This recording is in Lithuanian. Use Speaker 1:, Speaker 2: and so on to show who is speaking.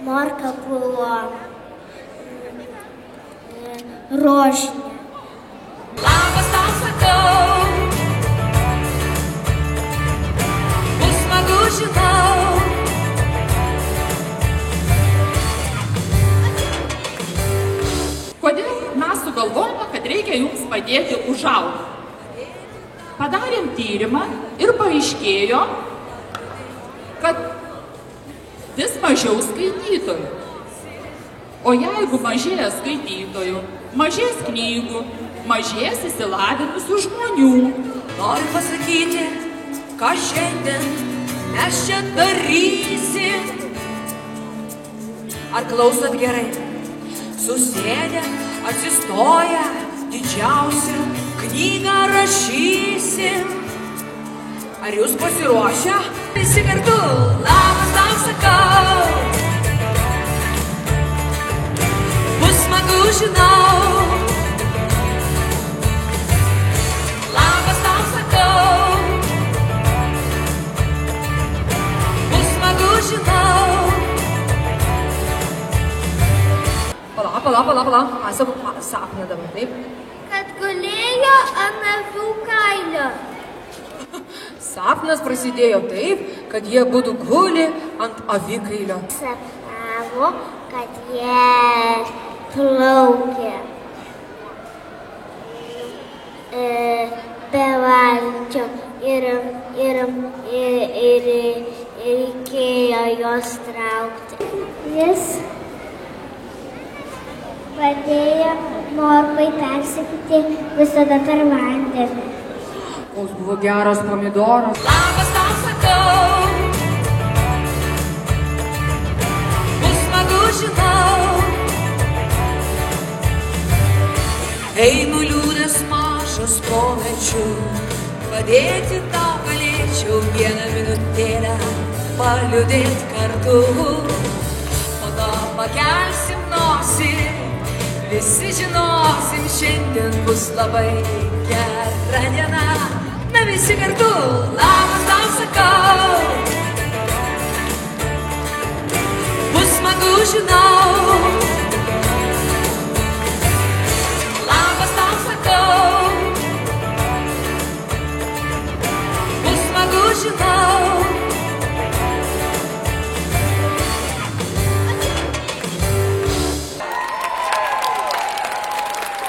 Speaker 1: morka buvo rožinė.
Speaker 2: Labas tau sakau, bus smagu žinau.
Speaker 3: Kodėl mes sugalvojame, kad reikia jums padėti užaugti? Padarėm tyrimą ir paaiškėjo, kad vis mažiau skaitytojų. O jeigu mažėja skaitytojų, mažės knygų, mažės įsilavinusių žmonių.
Speaker 2: Noriu pasakyti, ką šiandien mes čia darysim. Ar klausot gerai? Susėdę, atsistoję, didžiausią knygą rašysim. Ar jūs pasiruošę? Visi kartu, labas tau sakau. Bus smagu žinau. Labas tau sakau. Bus smagu žinau. Pala. Savo sapną dabar, taip?
Speaker 1: Kad gulėjo ant avių kailio.
Speaker 2: Sapnas prasidėjo taip, kad jie būtų guli ant avikailio.
Speaker 1: Sapnavo, kad jie plaukė be valčio ir reikėjo jos traukti. Jis padėjo morkai persikyti visada per vandenį.
Speaker 2: Koks buvo geras pomidoras. Labas tau sakau. Bus smagu žinau. Einu liūdęs mažas po medžiu. Padėti tau galėčiau vieną minutėlę paliūdėt kartu. Po to pakelsim nosį. Visi žinosim, šiandien bus labai gera diena. Na visi kartu, labas tau sakau. Bus smagu žinau.